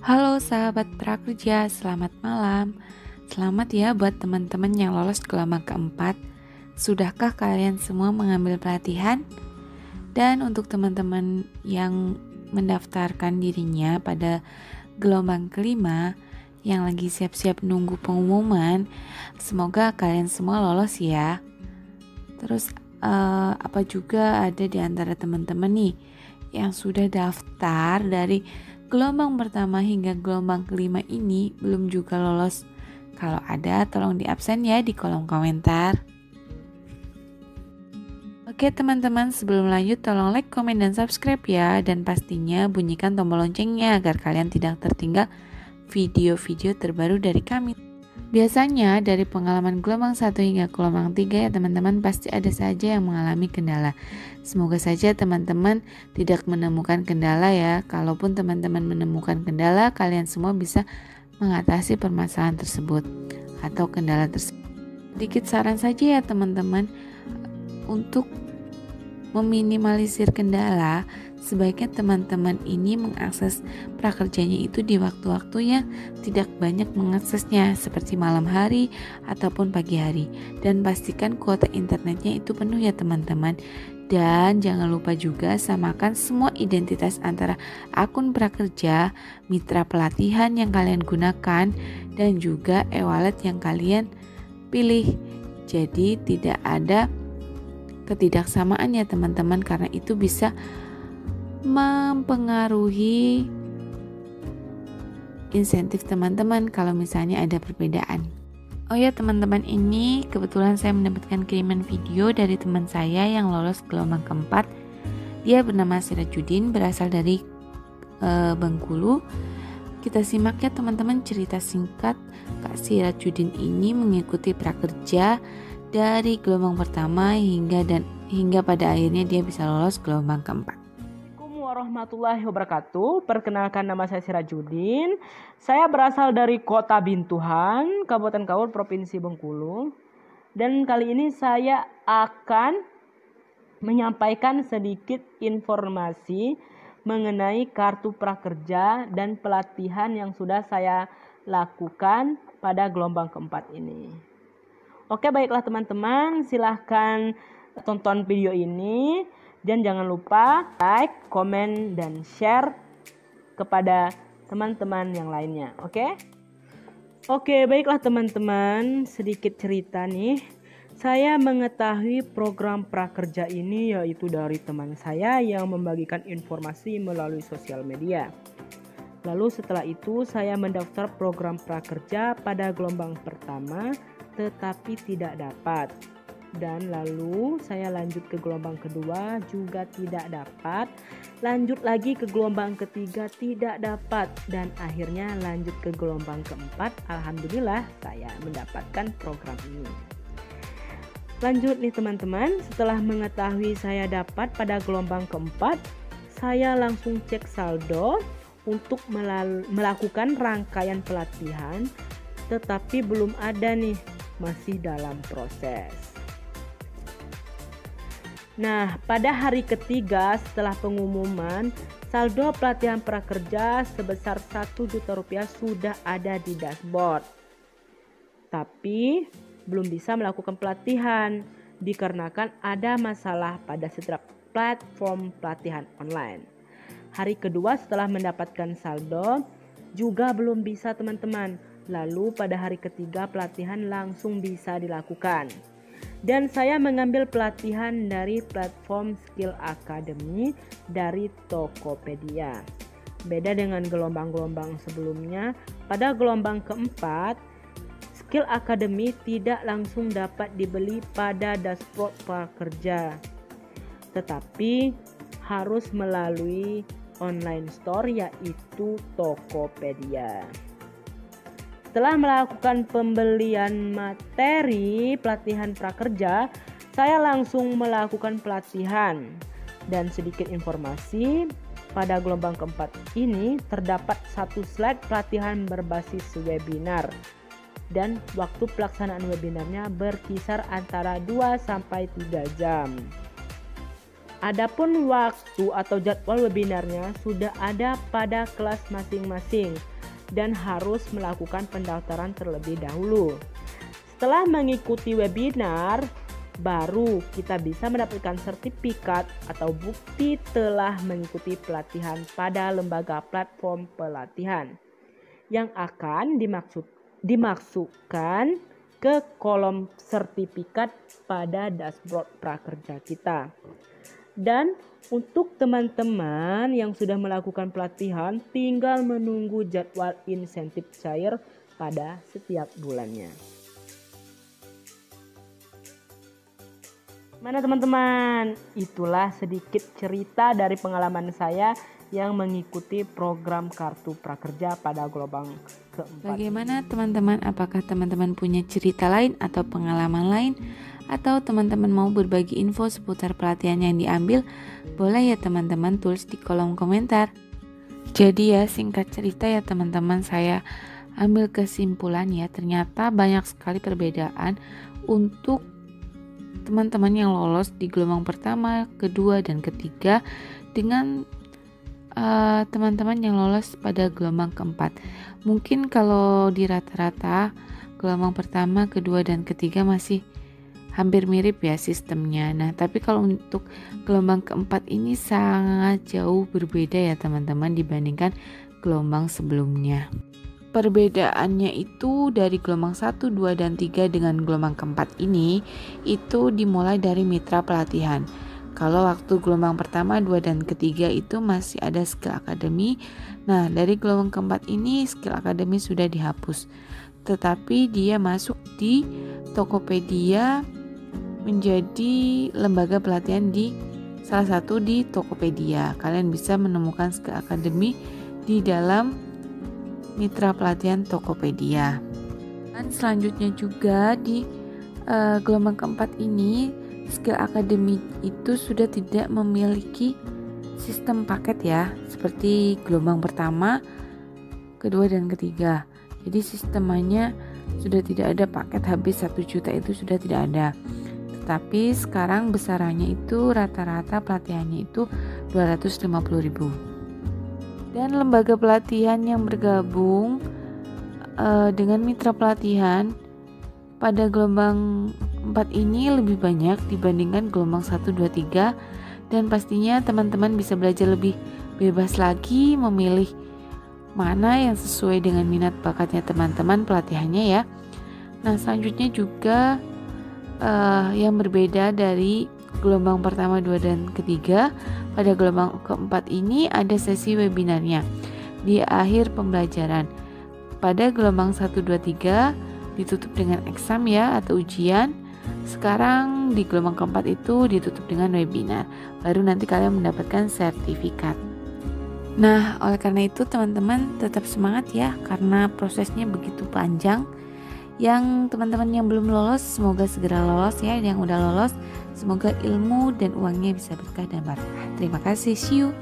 Halo sahabat prakerja, selamat malam. Selamat ya buat teman-teman yang lolos gelombang keempat. Sudahkah kalian semua mengambil pelatihan? Dan untuk teman-teman yang mendaftarkan dirinya pada gelombang kelima, yang lagi siap-siap nunggu pengumuman, semoga kalian semua lolos ya. Terus apa juga ada di antara teman-teman nih yang sudah daftar dari gelombang pertama hingga gelombang kelima ini belum juga lolos? Kalau ada, tolong di absen ya di kolom komentar. Oke teman-teman, sebelum lanjut tolong like, komen, dan subscribe ya. Dan pastinya bunyikan tombol loncengnya agar kalian tidak tertinggal video-video terbaru dari kami. Biasanya dari pengalaman gelombang 1 hingga gelombang 3 ya teman-teman, pasti ada saja yang mengalami kendala. Semoga saja teman-teman tidak menemukan kendala ya. Kalaupun teman-teman menemukan kendala, kalian semua bisa mengatasi permasalahan tersebut atau kendala tersebut. Sedikit saran saja ya teman-teman, untuk meminimalisir kendala, sebaiknya teman-teman ini mengakses prakerjanya itu di waktu-waktu yang tidak banyak mengaksesnya, seperti malam hari ataupun pagi hari. Dan pastikan kuota internetnya itu penuh ya teman-teman. Dan jangan lupa juga samakan semua identitas antara akun prakerja, mitra pelatihan yang kalian gunakan, dan juga e-wallet yang kalian pilih. Jadi tidak ada ketidaksamaan ya teman-teman, karena itu bisa mempengaruhi insentif teman-teman kalau misalnya ada perbedaan. Oh ya teman-teman, ini kebetulan saya mendapatkan kiriman video dari teman saya yang lolos gelombang keempat. Dia bernama Sirajudin, berasal dari Bengkulu. Kita simak ya teman-teman cerita singkat Kak Sirajudin ini mengikuti prakerja dari gelombang pertama hingga pada akhirnya dia bisa lolos gelombang keempat. Assalamualaikum warahmatullahi wabarakatuh. Perkenalkan, nama saya Sirajudin. Saya berasal dari Kota Bintuhan, Kabupaten Kaur, Provinsi Bengkulu. Dan kali ini saya akan menyampaikan sedikit informasi mengenai kartu prakerja dan pelatihan yang sudah saya lakukan pada gelombang keempat ini. Oke, baiklah teman-teman, silahkan tonton video ini dan jangan lupa like, komen, dan share kepada teman-teman yang lainnya. Oke, baiklah teman-teman, sedikit cerita nih. Saya mengetahui program prakerja ini yaitu dari teman saya yang membagikan informasi melalui sosial media. Lalu setelah itu saya mendaftar program prakerja pada gelombang pertama, tetapi tidak dapat. Dan lalu saya lanjut ke gelombang kedua juga tidak dapat. Lanjut lagi ke gelombang ketiga tidak dapat. Dan akhirnya lanjut ke gelombang keempat. Alhamdulillah saya mendapatkan program ini. Lanjut nih teman-teman, setelah mengetahui saya dapat pada gelombang keempat, saya langsung cek saldo untuk melakukan rangkaian pelatihan. Tetapi belum ada nih, masih dalam proses. Nah, pada hari ketiga setelah pengumuman, saldo pelatihan prakerja sebesar Rp1.000.000 sudah ada di dashboard. Tapi belum bisa melakukan pelatihan dikarenakan ada masalah pada setiap platform pelatihan online. Hari kedua setelah mendapatkan saldo juga belum bisa teman-teman. Lalu pada hari ketiga pelatihan langsung bisa dilakukan. Dan saya mengambil pelatihan dari platform Skill Academy dari Tokopedia. Beda dengan gelombang-gelombang sebelumnya, pada gelombang keempat, Skill Academy tidak langsung dapat dibeli pada dashboard prakerja. Tetapi harus melalui online store yaitu Tokopedia. Setelah melakukan pembelian materi pelatihan prakerja, saya langsung melakukan pelatihan. Dan sedikit informasi, pada gelombang keempat ini terdapat satu slide pelatihan berbasis webinar. Dan waktu pelaksanaan webinarnya berkisar antara 2-3 jam. Adapun waktu atau jadwal webinarnya sudah ada pada kelas masing-masing. dan harus melakukan pendaftaran terlebih dahulu. Setelah mengikuti webinar, baru kita bisa mendapatkan sertifikat atau bukti telah mengikuti pelatihan pada lembaga platform pelatihan yang akan dimasukkan ke kolom sertifikat pada dashboard prakerja kita. Dan untuk teman-teman yang sudah melakukan pelatihan, tinggal menunggu jadwal insentif cair pada setiap bulannya. Mana teman-teman? Itulah sedikit cerita dari pengalaman saya yang mengikuti program Kartu Prakerja pada gelombang keempat. Bagaimana teman-teman? Apakah teman-teman punya cerita lain atau pengalaman lain? Atau teman-teman mau berbagi info seputar pelatihan yang diambil? Boleh ya teman-teman tulis di kolom komentar. Jadi ya singkat cerita ya teman-teman, saya ambil kesimpulan ya, ternyata banyak sekali perbedaan untuk teman-teman yang lolos di gelombang pertama, kedua, dan ketiga dengan teman-teman yang lolos pada gelombang keempat. Mungkin kalau di rata-rata gelombang pertama, kedua, dan ketiga masih hampir mirip ya sistemnya. Nah, tapi kalau untuk gelombang keempat ini sangat jauh berbeda ya teman-teman dibandingkan gelombang sebelumnya. Perbedaannya itu dari gelombang 1, 2, dan 3 dengan gelombang keempat ini itu dimulai dari mitra pelatihan. Kalau waktu gelombang pertama, 2, dan ketiga itu masih ada skill academy. Nah, dari gelombang keempat ini skill academy sudah dihapus. Tetapi dia masuk di Tokopedia menjadi lembaga pelatihan di salah satu di Tokopedia. Kalian bisa menemukan skill academy di dalam mitra pelatihan Tokopedia. Dan selanjutnya juga di gelombang keempat ini skill academy itu sudah tidak memiliki sistem paket ya, seperti gelombang pertama, kedua, dan ketiga. Jadi sistemnya sudah tidak ada paket habis 1 juta, itu sudah tidak ada. Tetapi sekarang besarannya itu rata-rata pelatihannya itu 250.000. Dan lembaga pelatihan yang bergabung dengan mitra pelatihan pada gelombang 4 ini lebih banyak dibandingkan gelombang 1, 2, 3. Dan pastinya teman-teman bisa belajar lebih bebas lagi memilih mana yang sesuai dengan minat bakatnya teman-teman pelatihannya ya. Nah, selanjutnya juga yang berbeda dari gelombang pertama, 2, dan ketiga, pada gelombang keempat ini ada sesi webinarnya di akhir pembelajaran. Pada gelombang 1, 2, 3 ditutup dengan exam ya atau ujian. Sekarang di gelombang keempat itu ditutup dengan webinar. Baru nanti kalian mendapatkan sertifikat. Nah, oleh karena itu teman-teman tetap semangat ya, karena prosesnya begitu panjang. Yang teman-teman yang belum lolos semoga segera lolos ya. Yang udah lolos semoga ilmu dan uangnya bisa berkah dan barokah. Terima kasih, see you.